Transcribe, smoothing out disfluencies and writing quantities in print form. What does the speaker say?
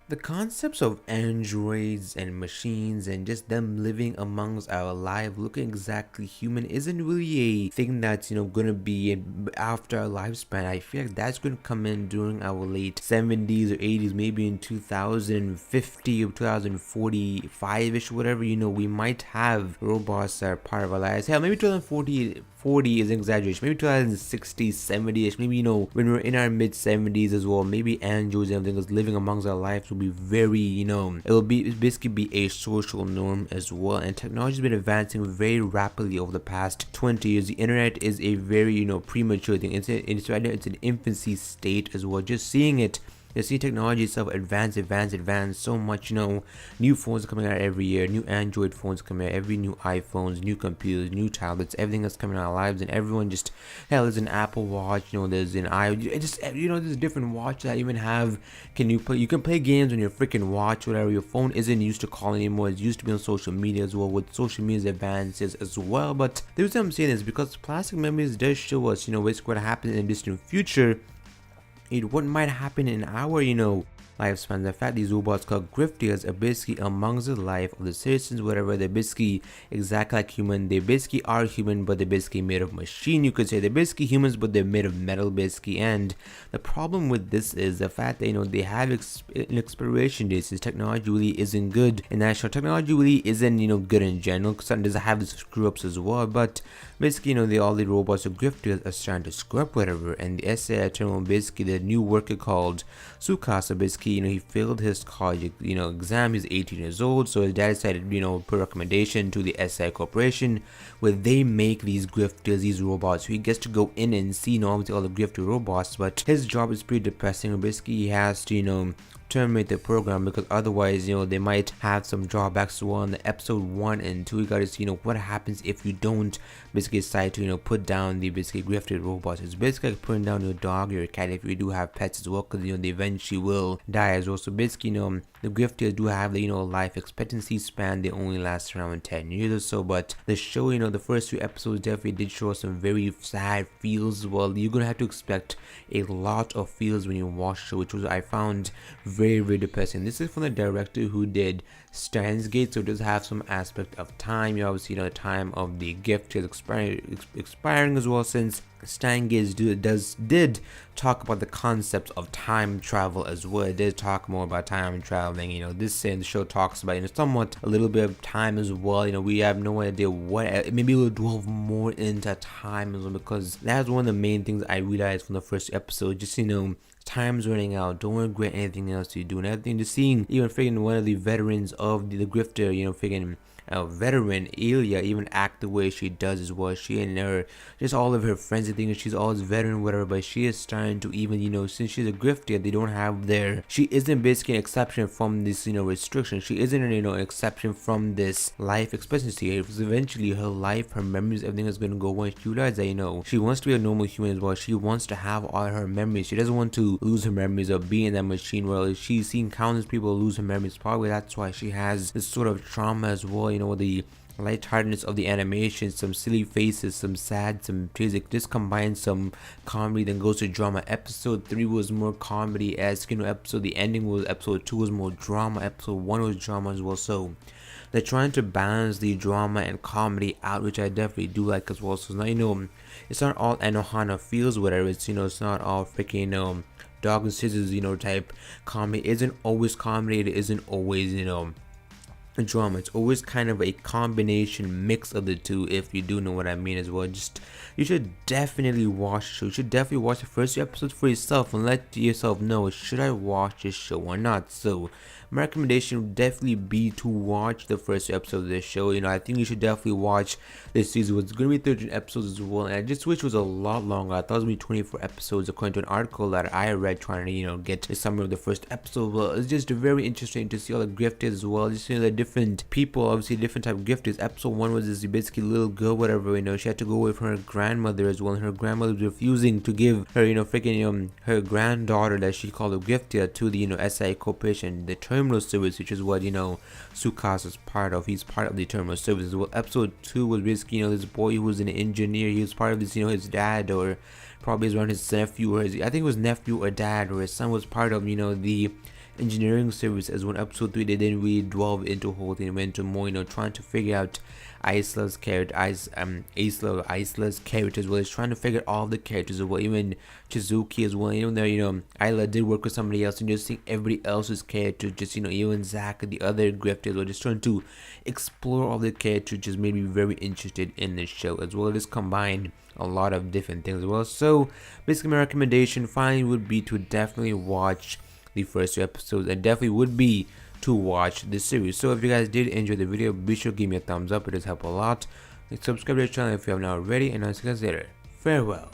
The concepts of androids and machines and just them living amongst our life looking exactly human isn't really a thing that's gonna be after our lifespan. I feel like that's gonna come in during our late 70s or 80s, maybe in 2050 or 2045ish, whatever. We might have robots that are part of our lives. Hell, maybe 2040 is an exaggeration. Maybe 2060, 70ish. Maybe when we're in our mid 70s as well. Maybe androids and everything is living amongst our lives will be very, it'll basically be a social norm as well. And technology has been advancing very rapidly over the past 20 years. The internet is a very, premature thing. It's right now, it's an infancy state as well. Just seeing it, you see technology itself advance so much. New phones are coming out every year, new Android phones coming out, every new iPhones, new computers, new tablets, everything that's coming out of our lives. And everyone just, hell, there's an Apple Watch, there's an there's different watches that even have, you can play games on your freaking watch, whatever. Your phone isn't used to calling anymore. It's used to be on social media as well, with social media's advances as well. But the reason I'm saying is because plastic memories does show us, basically what happens in the distant future, what might happen in our, lifespan. The fact these robots called grifters are basically amongst the life of the citizens, whatever. They're basically exactly like human. They basically are human, but they're basically made of machine, you could say. They're basically humans, but they're made of metal, basically. And the problem with this is the fact that, they have an expiration date, since technology really isn't good. And actual technology really isn't, good in general, because it does have these screw ups as well. But basically, all the robots or grifters are starting to screw up, whatever. And the SAI terminal, basically, the new worker called Sukasa, basically, he failed his college, exam. He's 18 years old, so his dad decided, put a recommendation to the SI Corporation, where they make these grifters, these robots. So he gets to go in and see, obviously, all the grifter robots, but his job is pretty depressing. Basically, he has to, terminate the program, because otherwise they might have some drawbacks. So on the episode 1 and 2, you gotta see what happens if you don't basically decide to put down the basically grifted robots. It's basically like putting down your dog or your cat if you do have pets as well, because they eventually will die as well. So basically the grifters do have the life expectancy span. They only last around 10 years or so. But the show, the first 2 episodes definitely did show us some very sad feels. Well, you're gonna have to expect a lot of feels when you watch the show, which was, I found, very depressing. This is from the director who did Steins Gate, so it does have some aspect of time. You obviously know the time of the gift is expiring as well, since Steins Gate did talk about the concept of time travel as well. It did talk more about time traveling. This in the show talks about somewhat a little bit of time as well. We have no idea what, maybe we'll delve more into time as well, because that's one of the main things I realized from the first episode. Just time's running out. Don't regret anything else you do. And everything, just seeing even freaking one of the veterans of the grifter, freaking veteran Ilya even act the way she does as well. She and her, just all of her friends, I think she's always veteran, whatever, but she is starting to even, since she's a grifter, they don't have she isn't basically an exception from this, restriction. She isn't, an exception from this life expectancy. Eventually her life, her memories, everything is going to go away. She realizes that, she wants to be a normal human as well. She wants to have all her memories. She doesn't want to lose her memories of being in that machine. Well, she's seen countless people lose her memories. Probably that's why she has this sort of trauma as well. The lightheartedness of the animation, some silly faces, some sad, some tragic, just combines some comedy, then goes to drama. Episode 3 was more comedy as the ending was, episode 2 was more drama, episode 1 was drama as well. So they're trying to balance the drama and comedy out, which I definitely do like as well. So now it's not all Anohana feels, whatever. It's it's not all freaking dog and scissors type comedy. It isn't always comedy. It isn't always drama. It's always kind of a combination mix of the two, if you do know what I mean as well. Just, you should definitely watch the show. You should definitely watch the first 2 episodes for yourself and let yourself know, should I watch this show or not. So my recommendation would definitely be to watch the first 2 episodes of this show. I think you should definitely watch this season. It's going to be 13 episodes as well, and I just wish it was a lot longer. I thought it was going to be 24 episodes according to an article that I read, trying to get a summary of the first episode. Well, it's just very interesting to see all the grifters as well. Just the different people, obviously different type of grifters. Episode 1 was this basically little girl, whatever, she had to go away from her grandmother as well, and her grandmother was refusing to give her, freaking her granddaughter that she called a grifter to the SI Corporation, the terminal service, which is what Sukas is part of. He's part of the terminal service as well. Episode 2 was basically this boy who was an engineer. He was part of this, his dad, or probably around his nephew, or I think it was nephew or dad, or his son was part of the engineering series as well. Episode 3, they didn't really delve into whole thing, went to more, trying to figure out Isla's character, Isla's character as well. Is trying to figure out all the characters as well, even Chizuki as well. Even though Isla did work with somebody else, and just seeing everybody else's character, just even Zack and the other grifters as well, just trying to explore all the characters, just made me very interested in this show as well. Just combined a lot of different things as well. So basically, my recommendation finally would be to definitely watch the first 2 episodes, and definitely would be to watch this series. So if you guys did enjoy the video, be sure to give me a thumbs up. It does help a lot. Like, subscribe to the channel if you have not already, and I'll see you guys later. Farewell.